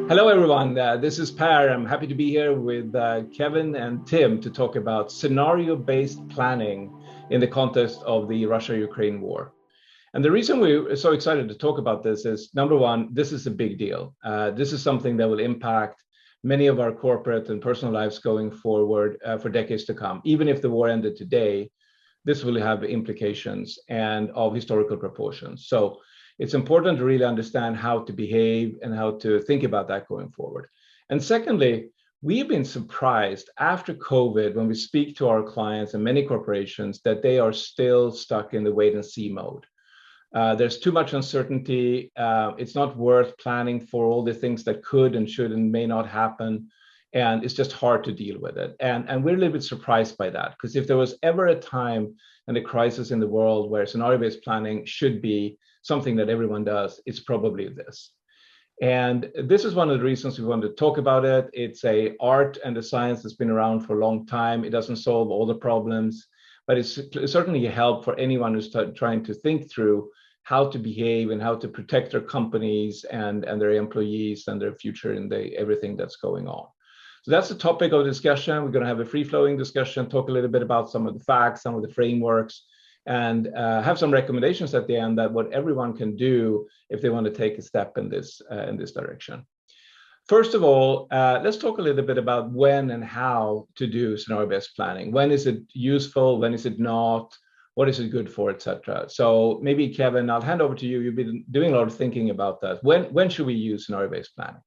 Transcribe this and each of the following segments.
Hello, everyone. This is Per. I'm happy to be here with Kevin and Tim to talk about scenario-based planning in the context of the Russia-Ukraine war. And the reason we're so excited to talk about this is, number one, this is a big deal. This is something that will impact many of our corporate and personal lives going forward for decades to come. Even if the war ended today, this will have implications and of historical proportions. So it's important to really understand how to behave and how to think about that going forward. And secondly, we've been surprised after COVID when we speak to our clients and many corporations that they are still stuck in the wait and see mode. There's too much uncertainty. It's not worth planning for all the things that could and should and may not happen. And it's just hard to deal with it. And we're a little bit surprised by that, because if there was ever a time and a crisis in the world where scenario-based planning should be something that everyone does, it's probably this. And this is one of the reasons we want to talk about it. It's an art and a science that's been around for a long time. It doesn't solve all the problems, but it's certainly a help for anyone who's trying to think through how to behave and how to protect their companies and their employees and their future in everything that's going on. So that's the topic of discussion. We're going to have a free-flowing discussion, talk a little bit about some of the facts, some of the frameworks, and have some recommendations at the end that what everyone can do if they want to take a step in this direction. First of all, let's talk a little bit about when and how to do scenario-based planning. When is it useful? When is it not? What is it good for, etc.? So maybe, Kevin, I'll hand over to you. You've been doing a lot of thinking about that. When should we use scenario-based planning?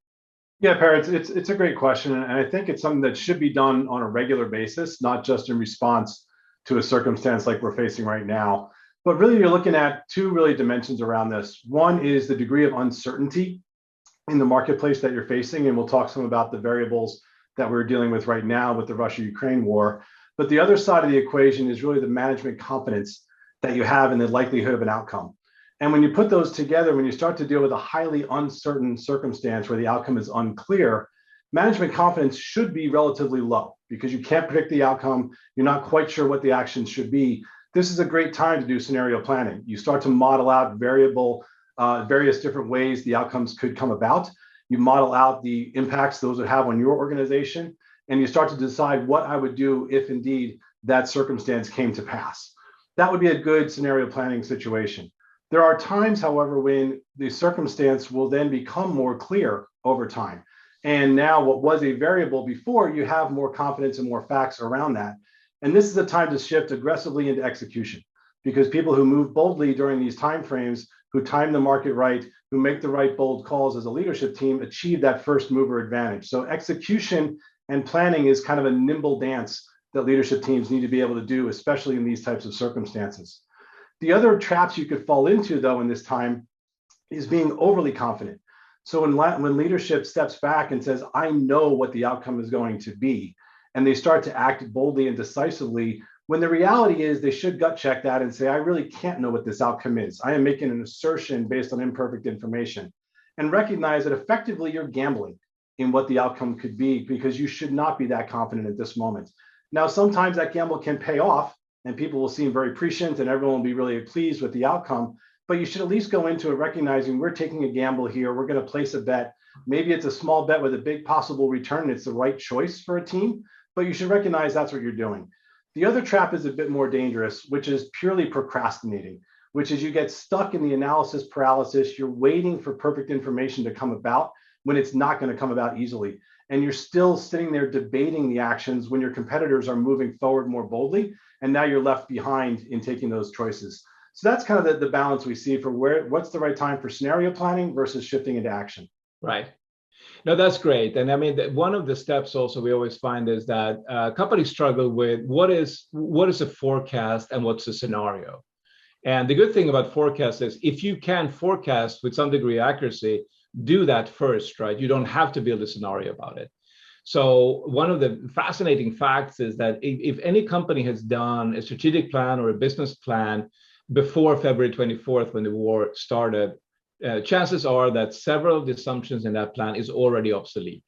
Yeah, Per, it's a great question. And I think it's something that should be done on a regular basis, not just in response to a circumstance like we're facing right now. But really, you're looking at two really dimensions around this. One is the degree of uncertainty in the marketplace that you're facing. And we'll talk some about the variables that we're dealing with right now with the Russia-Ukraine war. But the other side of the equation is really the management confidence that you have in the likelihood of an outcome. And when you put those together, when you start to deal with a highly uncertain circumstance where the outcome is unclear, management confidence should be relatively low because you can't predict the outcome. You're not quite sure what the actions should be. This is a great time to do scenario planning. You start to model out various different ways the outcomes could come about. You model out the impacts those would have on your organization, and you start to decide what I would do if indeed that circumstance came to pass. That would be a good scenario planning situation. There are times, however, when the circumstance will then become more clear over time. And now what was a variable before, you have more confidence and more facts around that. And this is a time to shift aggressively into execution, because people who move boldly during these timeframes, who time the market right, who make the right bold calls as a leadership team, achieve that first mover advantage. So execution and planning is kind of a nimble dance that leadership teams need to be able to do, especially in these types of circumstances. The other traps you could fall into, though, in this time is being overly confident. So when leadership steps back and says, I know what the outcome is going to be, and they start to act boldly and decisively, when the reality is they should gut check that and say, I really can't know what this outcome is. I am making an assertion based on imperfect information, and recognize that effectively you're gambling in what the outcome could be, because you should not be that confident at this moment. Now, sometimes that gamble can pay off, and people will seem very prescient and everyone will be really pleased with the outcome. But you should at least go into it recognizing we're taking a gamble here. We're going to place a bet. Maybe it's a small bet with a big possible return. It's the right choice for a team, but you should recognize that's what you're doing. The other trap is a bit more dangerous, which is purely procrastinating, which is you get stuck in the analysis paralysis. You're waiting for perfect information to come about when it's not going to come about easily. And you're still sitting there debating the actions when your competitors are moving forward more boldly. And now you're left behind in taking those choices. So that's kind of the balance we see for what's the right time for scenario planning versus shifting into action. Right. No, that's great. And I mean, one of the steps also we always find is that companies struggle with what is a forecast and what's a scenario. And the good thing about forecast is if you can forecast with some degree of accuracy, do that first, right? You don't have to build a scenario about it. So one of the fascinating facts is that if any company has done a strategic plan or a business plan before February 24th, when the war started, chances are that several of the assumptions in that plan is already obsolete.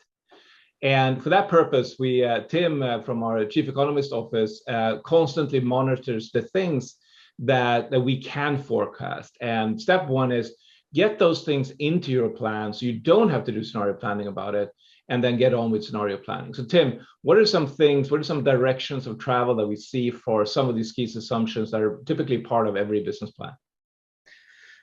And for that purpose, Tim from our chief economist office constantly monitors the things that we can forecast. And step one is get those things into your plan so you don't have to do scenario planning about it, and then get on with scenario planning. So Tim, what are some things, what are some directions of travel that we see for some of these key assumptions that are typically part of every business plan?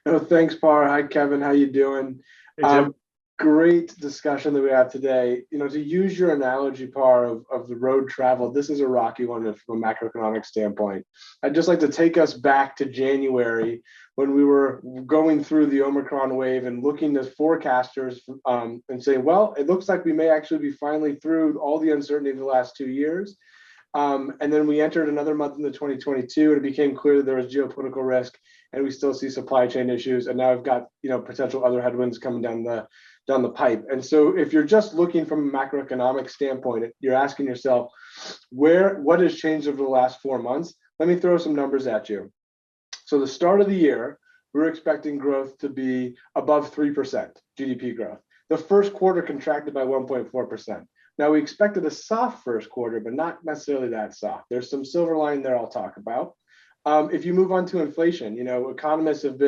Oh, thanks, Par. Hi, Kevin. How you doing? Hey, Tim. Great discussion that we had today. To use your analogy, Par, of the road travel, this is a rocky one from a macroeconomic standpoint. I'd just like to take us back to January when we were going through the Omicron wave and looking as forecasters and saying, well, it looks like we may actually be finally through all the uncertainty of the last 2 years. And then we entered another month into 2022, and it became clear that there was geopolitical risk, and we still see supply chain issues. And now I've got potential other headwinds coming down the pipe. And so if you're just looking from a macroeconomic standpoint, you're asking yourself, what has changed over the last 4 months? Let me throw some numbers at you. So the start of the year, we're expecting growth to be above 3% GDP growth. The first quarter contracted by 1.4%. Now, we expected a soft first quarter, but not necessarily that soft. There's some silver line there I'll talk about. If you move on to inflation, economists have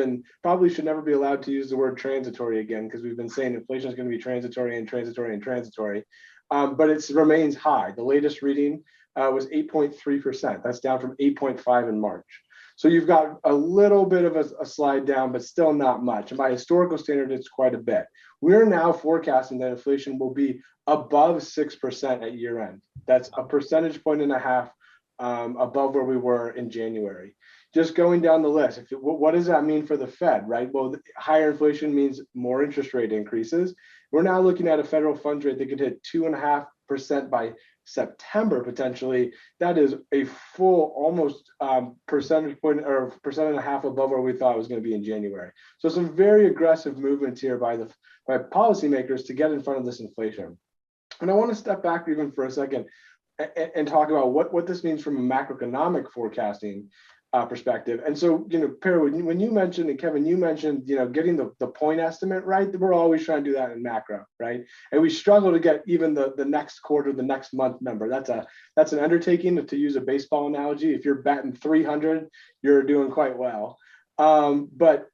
probably should never be allowed to use the word transitory again, because we've been saying inflation is going to be transitory and transitory and transitory, but it remains high. The latest reading was 8.3%. That's down from 8.5 in March. So you've got a little bit of a slide down, but still not much. And by historical standard, it's quite a bit. We're now forecasting that inflation will be above 6% at year end. That's a percentage point and a half above where we were in January. Just going down the list, what does that mean for the Fed, right? Well, higher inflation means more interest rate increases. We're now looking at a federal funds rate that could hit 2.5% by September potentially. That is a full almost percentage point or 1.5% above where we thought it was going to be in January. So some very aggressive movements here by policymakers to get in front of this inflation. And I want to step back even for a second and talk about what this means from a macroeconomic forecasting perspective. And so, Per, when you mentioned, and Kevin, you mentioned, getting the point estimate right, we're always trying to do that in macro, right? And we struggle to get even the next quarter, the next month number. That's an undertaking. To use a baseball analogy, if you're batting 300, you're doing quite well. But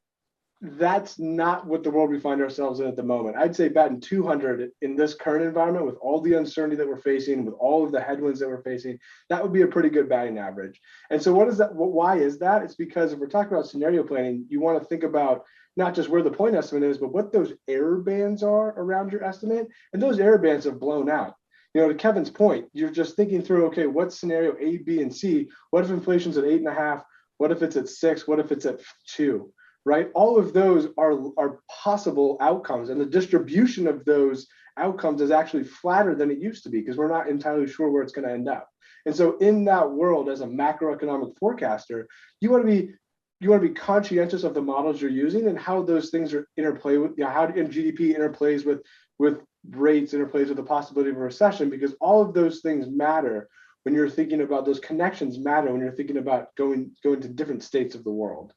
that's not what the world we find ourselves in at the moment. I'd say batting 200 in this current environment with all the uncertainty that we're facing, with all of the headwinds that we're facing, that would be a pretty good batting average. And so what is that? Why is that? It's because if we're talking about scenario planning, you want to think about not just where the point estimate is, but what those error bands are around your estimate. And those error bands have blown out. To Kevin's point, you're just thinking through, okay, what scenario A, B, and C? What if inflation's at 8.5? What if it's at 6? What if it's at 2? Right? All of those are possible outcomes, and the distribution of those outcomes is actually flatter than it used to be because we're not entirely sure where it's going to end up. And so in that world, as a macroeconomic forecaster, you want to be conscientious of the models you're using and how those things are interplay with, how GDP interplays with rates, interplays with the possibility of a recession, because all of those things matter when you're thinking about those connections matter when you're thinking about going to different states of the world.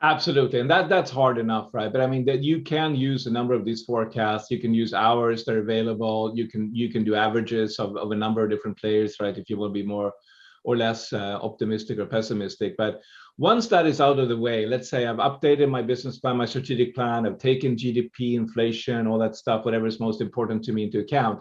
Absolutely, and that's hard enough, right? But I mean, that you can use a number of these forecasts. You can use hours that are available. You can do averages of a number of different players, right? If you will be more or less optimistic or pessimistic. But once that is out of the way, let's say I've updated my business plan, my strategic plan, I've taken GDP, inflation, all that stuff, whatever is most important to me into account.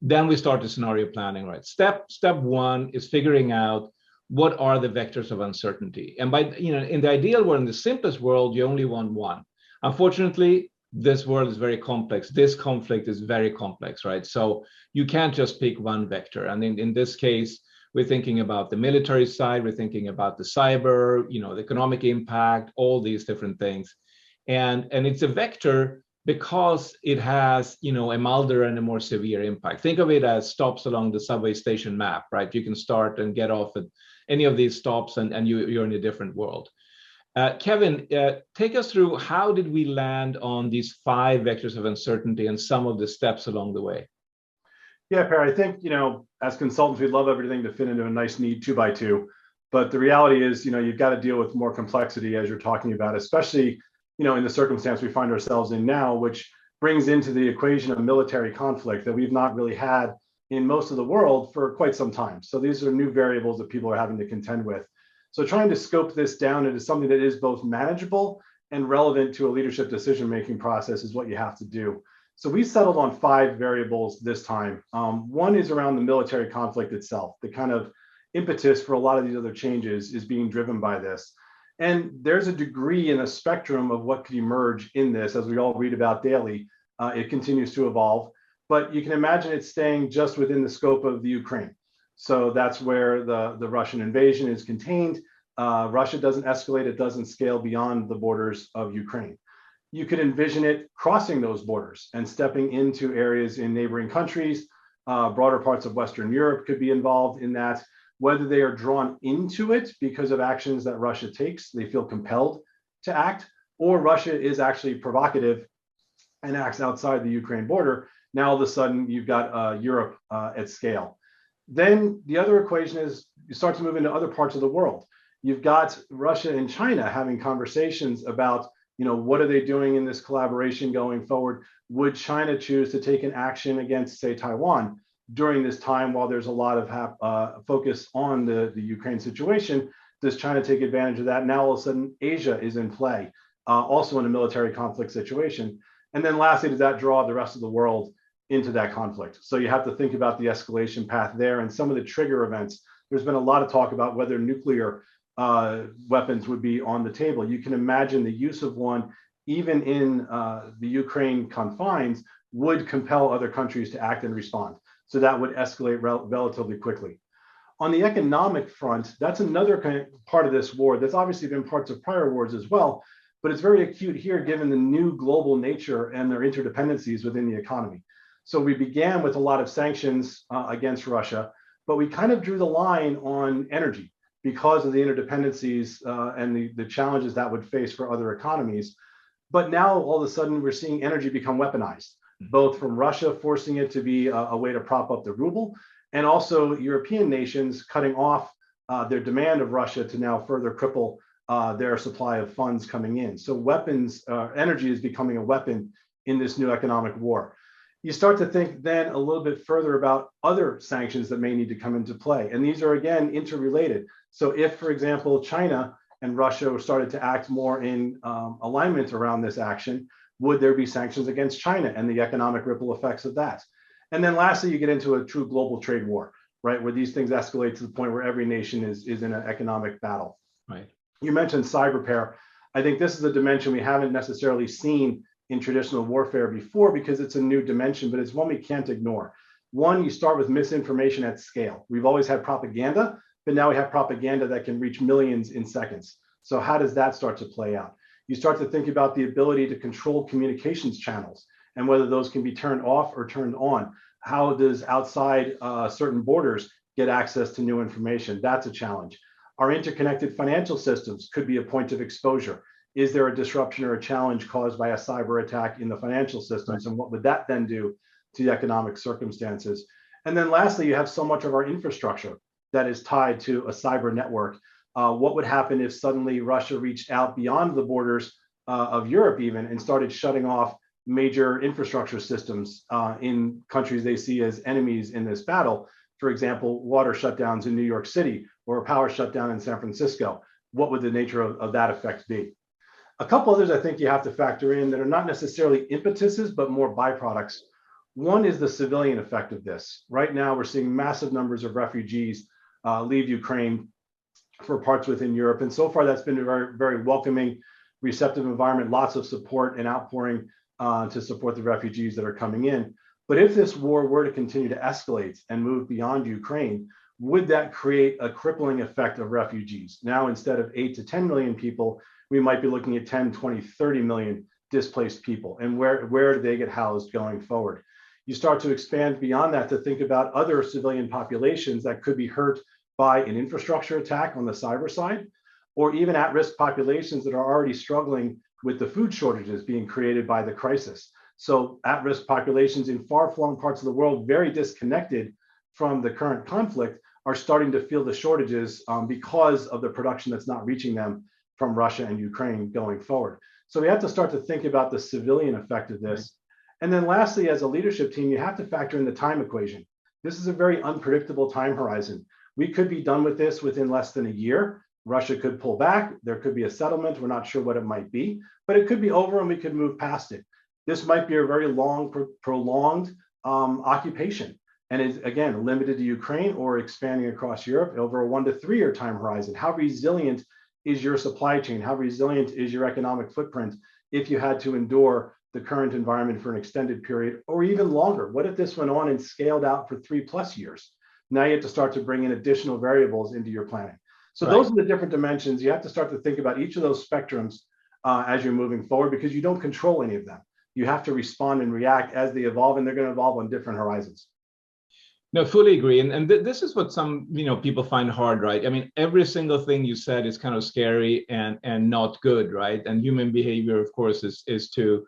Then we start the scenario planning, right? Step one is figuring out what are the vectors of uncertainty. And in the ideal world, in the simplest world, you only want one. Unfortunately, this world is very complex. This conflict is very complex, right? So you can't just pick one vector. And in this case, we're thinking about the military side, we're thinking about the cyber, the economic impact, all these different things. And it's a vector because it has, a milder and a more severe impact. Think of it as stops along the subway station map, right? You can start and get off at any of these stops and you're in a different world. Kevin, take us through how did we land on these 5 vectors of uncertainty and some of the steps along the way? Yeah, Per, I think, as consultants, we'd love everything to fit into a nice, neat 2x2. But the reality is, you've got to deal with more complexity as you're talking about, especially, in the circumstance we find ourselves in now, which brings into the equation of military conflict that we've not really had in most of the world for quite some time. So these are new variables that people are having to contend with. So trying to scope this down into something that is both manageable and relevant to a leadership decision-making process is what you have to do. So we settled on 5 variables this time. One is around the military conflict itself. The kind of impetus for a lot of these other changes is being driven by this. And there's a degree and a spectrum of what could emerge in this, as we all read about daily. It continues to evolve, but you can imagine it staying just within the scope of the Ukraine. So that's where the Russian invasion is contained. Russia doesn't escalate, it doesn't scale beyond the borders of Ukraine. You could envision it crossing those borders and stepping into areas in neighboring countries. Broader parts of Western Europe could be involved in that. Whether they are drawn into it because of actions that Russia takes, they feel compelled to act, or Russia is actually provocative and acts outside the Ukraine border. Now all of a sudden you've got Europe at scale. Then the other equation is you start to move into other parts of the world. You've got Russia and China having conversations about, what are they doing in this collaboration going forward? Would China choose to take an action against, say, Taiwan during this time while there's a lot of focus on the Ukraine situation? Does China take advantage of that? Now all of a sudden Asia is in play, also in a military conflict situation. And then lastly, does that draw the rest of the world into that conflict? So you have to think about the escalation path there and some of the trigger events. There's been a lot of talk about whether nuclear weapons would be on the table. You can imagine the use of one, even in the Ukraine confines, would compel other countries to act and respond. So that would escalate relatively quickly. On the economic front, that's another kind of part of this war that's obviously been parts of prior wars as well, but it's very acute here given the new global nature and their interdependencies within the economy. So we began with a lot of sanctions against Russia, but we kind of drew the line on energy because of the interdependencies and the challenges that would face for other economies. But now all of a sudden we're seeing energy become weaponized, both from Russia forcing it to be a way to prop up the ruble, and also European nations cutting off their demand of Russia to now further cripple their supply of funds coming in. So energy is becoming a weapon in this new economic war. You start to think then a little bit further about other sanctions that may need to come into play. And these are, again, interrelated. So if, for example, China and Russia started to act more in alignment around this action, would there be sanctions against China and the economic ripple effects of that? And then lastly, you get into a true global trade war, right? Where these things escalate to the point where every nation is in an economic battle. Right. You mentioned cyber pair. I think this is a dimension we haven't necessarily seen in traditional warfare before because it's a new dimension, but it's one we can't ignore. One, you start with misinformation at scale. We've always had propaganda, but now we have propaganda that can reach millions in seconds. So how does that start to play out? You start to think about the ability to control communications channels and whether those can be turned off or turned on. How does outside certain borders get access to new information? That's a challenge. Our interconnected financial systems could be a point of exposure. Is there a disruption or a challenge caused by a cyber attack in the financial systems? And what would that then do to the economic circumstances? And then lastly, you have so much of our infrastructure that is tied to a cyber network. What would happen if suddenly Russia reached out beyond the borders of Europe even and started shutting off major infrastructure systems in countries they see as enemies in this battle? For example, water shutdowns in New York City or a power shutdown in San Francisco. What would the nature of that effect be? A couple others I think you have to factor in that are not necessarily impetuses, but more byproducts. One is the civilian effect of this. Right now, we're seeing massive numbers of refugees leave Ukraine for parts within Europe. And so far, that's been a very, very welcoming, receptive environment, lots of support and outpouring to support the refugees that are coming in. But if this war were to continue to escalate and move beyond Ukraine, would that create a crippling effect of refugees? Now, instead of 8 to 10 million people, we might be looking at 10, 20, 30 million displaced people. And where do they get housed going forward? You start to expand beyond that to think about other civilian populations that could be hurt by an infrastructure attack on the cyber side, or even at-risk populations that are already struggling with the food shortages being created by the crisis. So at-risk populations in far-flung parts of the world, very disconnected from the current conflict, are starting to feel the shortages because of the production that's not reaching them from Russia and Ukraine going forward. So we have to start to think about the civilian effect of this. And then lastly, as a leadership team, you have to factor in the time equation. This is a very unpredictable time horizon. We could be done with this within less than a year. Russia could pull back. There could be a settlement. We're not sure what it might be, but it could be over and we could move past it. This might be a very long, prolonged occupation, and is again limited to Ukraine or expanding across Europe over a 1 to 3 year time horizon. How resilient is your supply chain? How resilient is your economic footprint if you had to endure the current environment for an extended period or even longer? What if this went on and scaled out for 3+ years? Now you have to start to bring in additional variables into your planning. So those are the different dimensions. You have to start to think about each of those spectrums as you're moving forward, because you don't control any of them. You have to respond and react as they evolve, and they're going to evolve on different horizons. No, fully agree. And this is what some people find hard, right? I mean, every single thing you said is kind of scary and not good, right? And human behavior, of course, is to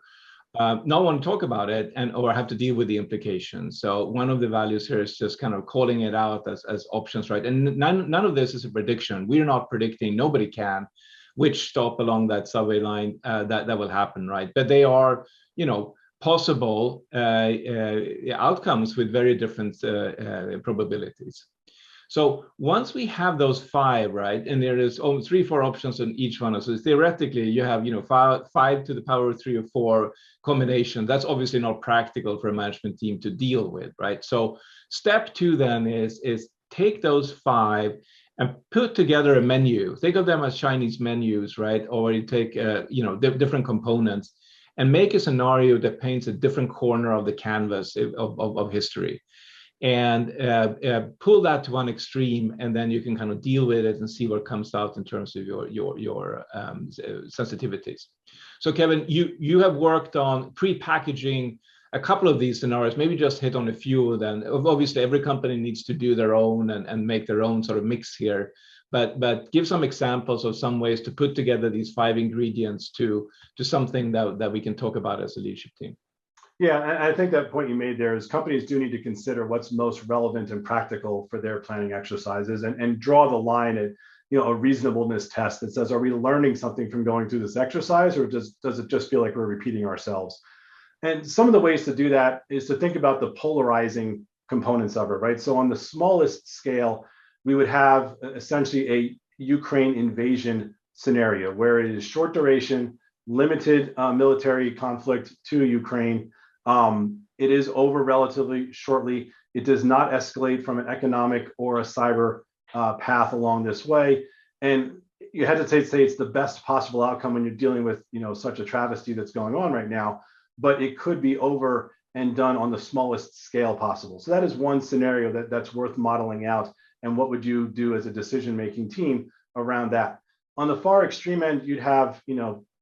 not want to talk about it or have to deal with the implications. So one of the values here is just kind of calling it out as options, right? And none of this is a prediction. We're not predicting, nobody can, which stop along that subway line that will happen, right? But they are, possible outcomes with very different probabilities. So once we have those 5, right, and there is 3, 4 options on each one. So theoretically, you have 5 to the power of 3 or 4 combination. That's obviously not practical for a management team to deal with, right? So step 2 then is take those 5 and put together a menu. Think of them as Chinese menus, right? Or you take different components and make a scenario that paints a different corner of the canvas of history. And pull that to one extreme, and then you can kind of deal with it and see what comes out in terms of your sensitivities. So Kevin, you have worked on pre-packaging a couple of these scenarios. Maybe just hit on a few of them. Obviously, every company needs to do their own and make their own sort of mix here. But give some examples of some ways to put together these 5 ingredients to something that we can talk about as a leadership team. Yeah, and I think that point you made there is companies do need to consider what's most relevant and practical for their planning exercises, and draw the line at a reasonableness test that says, are we learning something from going through this exercise, or does it just feel like we're repeating ourselves? And some of the ways to do that is to think about the polarizing components of it, right? So on the smallest scale, we would have essentially a Ukraine invasion scenario where it is short duration, limited military conflict to Ukraine. It is over relatively shortly. It does not escalate from an economic or a cyber path along this way. And you hesitate to say it's the best possible outcome when you're dealing with such a travesty that's going on right now, but it could be over and done on the smallest scale possible. So that is one scenario that's worth modeling out. And what would you do as a decision-making team around that? On the far extreme end, you'd have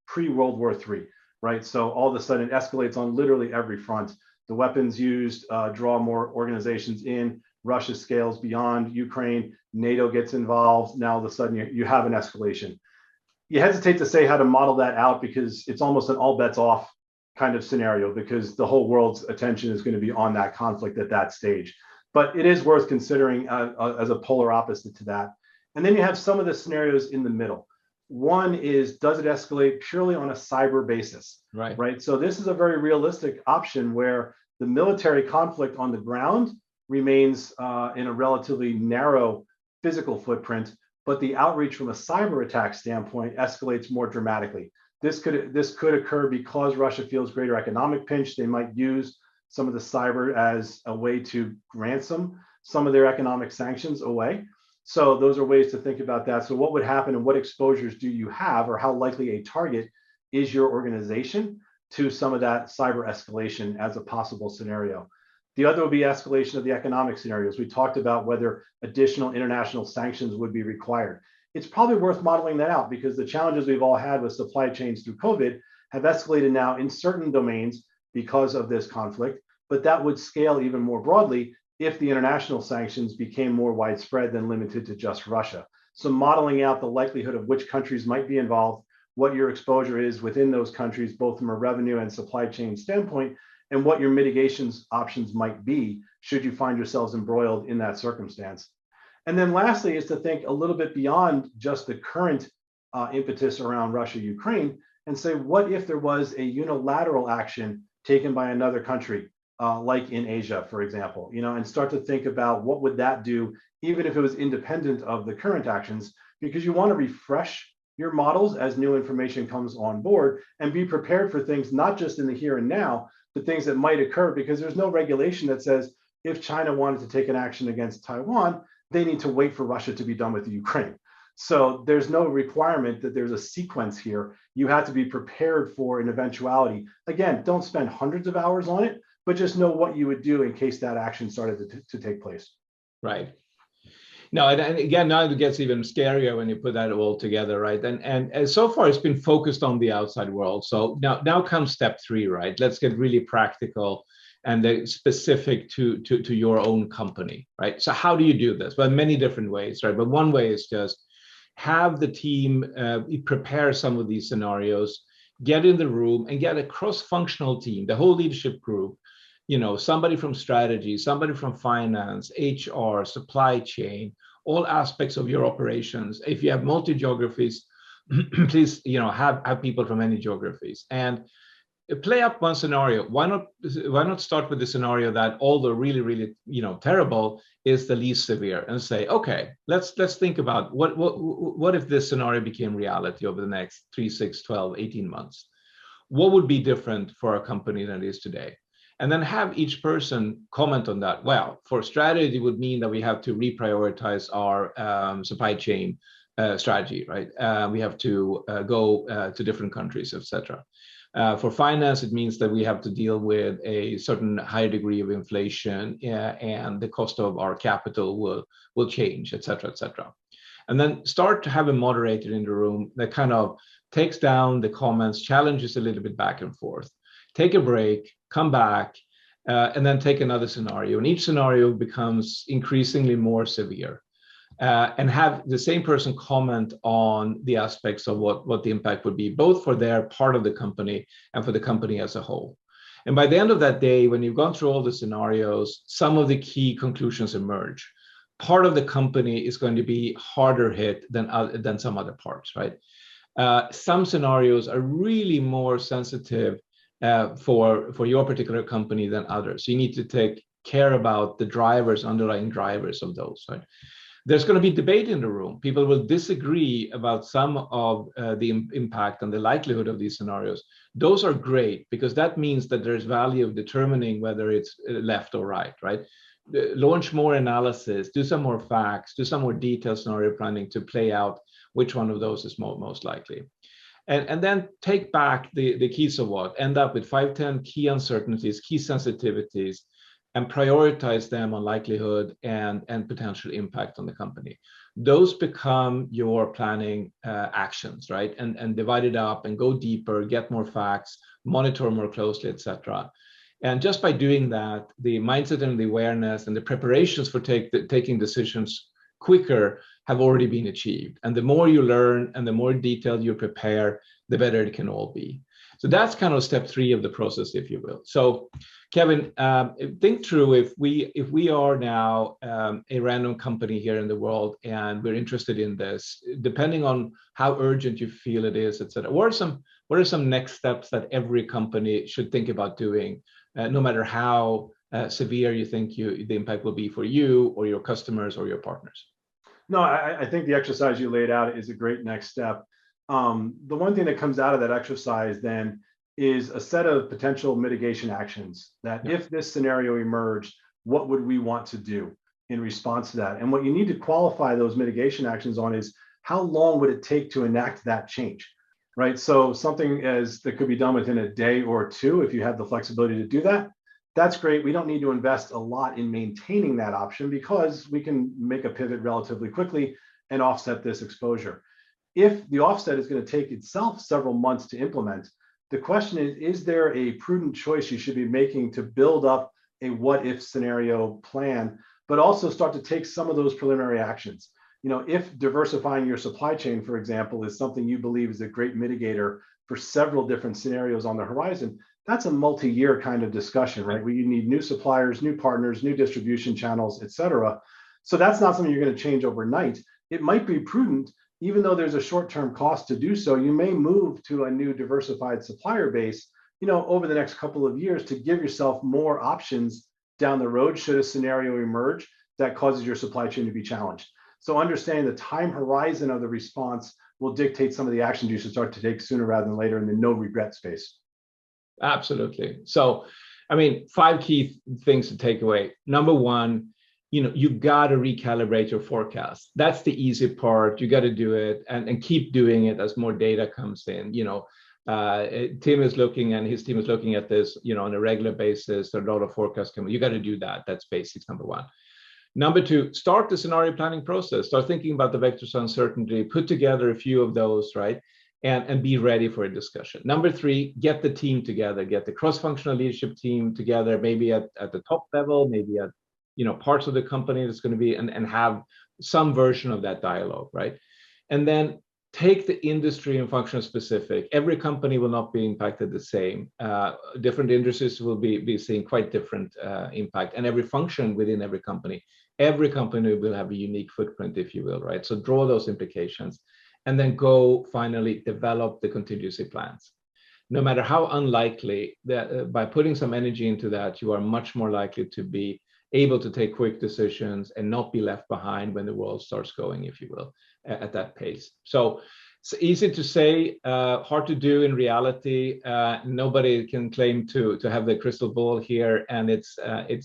pre-World War III, right? So all of a sudden it escalates on literally every front. The weapons used draw more organizations in. Russia scales beyond Ukraine. NATO gets involved. Now all of a sudden you have an escalation. You hesitate to say how to model that out because it's almost an all bets off kind of scenario, because the whole world's attention is going to be on that conflict at that stage. But it is worth considering as a polar opposite to that. And then you have some of the scenarios in the middle. One is, does it escalate purely on a cyber basis? Right. So this is a very realistic option where the military conflict on the ground remains in a relatively narrow physical footprint, but the outreach from a cyber attack standpoint escalates more dramatically. This could occur because Russia feels greater economic pinch. They might use some of the cyber as a way to ransom some of their economic sanctions away. So those are ways to think about that. So what would happen and what exposures do you have, or how likely a target is your organization to some of that cyber escalation as a possible scenario? The other would be escalation of the economic scenarios. We talked about whether additional international sanctions would be required. It's probably worth modeling that out because the challenges we've all had with supply chains through COVID have escalated now in certain domains because of this conflict, but that would scale even more broadly if the international sanctions became more widespread than limited to just Russia. So modeling out the likelihood of which countries might be involved, what your exposure is within those countries, both from a revenue and supply chain standpoint, and what your mitigations options might be should you find yourselves embroiled in that circumstance. And then lastly is to think a little bit beyond just the current impetus around Russia-Ukraine and say, what if there was a unilateral action taken by another country, like in Asia, for example, and start to think about what would that do, even if it was independent of the current actions, because you want to refresh your models as new information comes on board and be prepared for things not just in the here and now, but things that might occur, because there's no regulation that says if China wanted to take an action against Taiwan, they need to wait for Russia to be done with the Ukraine. So there's no requirement that there's a sequence here. You have to be prepared for an eventuality. Again, don't spend hundreds of hours on it, but just know what you would do in case that action started to take place. Right. No, and again, now it gets even scarier when you put that all together, right? And so far it's been focused on the outside world. So now comes step 3, right? Let's get really practical and specific to your own company, right? So how do you do this? Well, many different ways, right? But one way is just have the team prepare some of these scenarios, get in the room and get a cross-functional team, the whole leadership group, somebody from strategy, somebody from finance, HR, supply chain, all aspects of your operations. If you have multi-geographies, please, have people from any geographies and play up one scenario. Why not start with the scenario that, although really, really, terrible, is the least severe, and say, okay, let's think about what if this scenario became reality over the next 3, 6, 12, 18 months? What would be different for our company than it is today? And then have each person comment on that. Well, for strategy, it would mean that we have to reprioritize our supply chain strategy, right? We have to go to different countries, etc. For finance, it means that we have to deal with a certain high degree of inflation, and the cost of our capital will change, et cetera, et cetera. And then start to have a moderator in the room that kind of takes down the comments, challenges a little bit back and forth. Take a break, come back, and then take another scenario. And each scenario becomes increasingly more severe. And have the same person comment on the aspects of what the impact would be, both for their part of the company and for the company as a whole. And by the end of that day, when you've gone through all the scenarios, some of the key conclusions emerge. Part of the company is going to be harder hit than some other parts, right? Some scenarios are really more sensitive for your particular company than others. So you need to take care about the underlying drivers of those, right? There's going to be debate in the room. People will disagree about some of the impact and the likelihood of these scenarios. Those are great, because that means that there's value of determining whether it's left or right, right? Launch more analysis, do some more facts, do some more detailed scenario planning to play out which one of those is most likely. And then take back the keys of what, end up with 5, 10 key uncertainties, key sensitivities, and prioritize them on likelihood and potential impact on the company. Those become your planning actions, right? And divide it up and go deeper, get more facts, monitor more closely, etc. And just by doing that, the mindset and the awareness and the preparations for taking decisions quicker have already been achieved. And the more you learn and the more detailed you prepare, the better it can all be. So that's kind of step 3 of the process, if you will. So Kevin, think through, if we are now a random company here in the world and we're interested in this, depending on how urgent you feel it is, et cetera, what are some next steps that every company should think about doing, no matter how severe you think the impact will be for you or your customers or your partners? No, I think the exercise you laid out is a great next step. The one thing that comes out of that exercise then is a set of potential mitigation actions that if this scenario emerged, what would we want to do in response to that? And what you need to qualify those mitigation actions on is how long would it take to enact that change, right? So something that could be done within a day or 2, if you have the flexibility to do that, that's great. We don't need to invest a lot in maintaining that option because we can make a pivot relatively quickly and offset this exposure. If the offset is going to take itself several months to implement, the question is there a prudent choice you should be making to build up a what if scenario plan, but also start to take some of those preliminary actions? If diversifying your supply chain, for example, is something you believe is a great mitigator for several different scenarios on the horizon, that's a multi-year kind of discussion, right? Where you need new suppliers, new partners, new distribution channels, et cetera. So that's not something you're going to change overnight. It might be prudent, even though there's a short-term cost to do so. You may move to a new diversified supplier base, over the next couple of years to give yourself more options down the road should a scenario emerge that causes your supply chain to be challenged. So understanding the time horizon of the response will dictate some of the actions you should start to take sooner rather than later in the no regret space. Absolutely. So, I mean, 5 key things to take away. Number one, you got to recalibrate your forecast. That's the easy part. You got to do it and keep doing it as more data comes in. Tim is looking and his team is looking at this, on a regular basis. There are a lot of forecasts coming. You got to do that. That's basics, number one. Number two, start the scenario planning process. Start thinking about the vectors of uncertainty, put together a few of those, right? And be ready for a discussion. Number three, get the team together, get the cross-functional leadership team together, maybe at the top level, maybe at parts of the company that's going to be, and have some version of that dialogue, right? And then take the industry and function specific. Every company will not be impacted the same. Different industries will be seeing quite different impact, and every function within every company will have a unique footprint, if you will, right? So draw those implications, and then go finally develop the contingency plans. No matter how unlikely, that by putting some energy into that, you are much more likely to be able to take quick decisions and not be left behind when the world starts going, if you will, at that pace. So it's easy to say, hard to do in reality. Nobody can claim to have the crystal ball here, and it's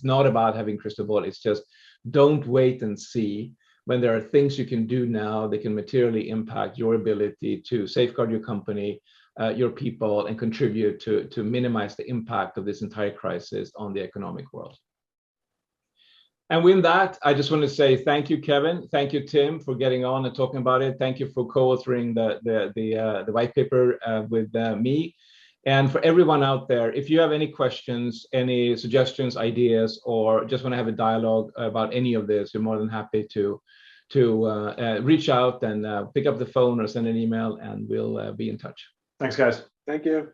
not about having crystal ball. It's just don't wait and see. When there are things you can do now that can materially impact your ability to safeguard your company, your people, and contribute to minimize the impact of this entire crisis on the economic world. And with that, I just want to say thank you, Kevin. Thank you, Tim, for getting on and talking about it. Thank you for co-authoring the white paper with me. And for everyone out there, if you have any questions, any suggestions, ideas, or just want to have a dialogue about any of this, you're more than happy to reach out and pick up the phone or send an email, and we'll be in touch. Thanks, guys. Thank you.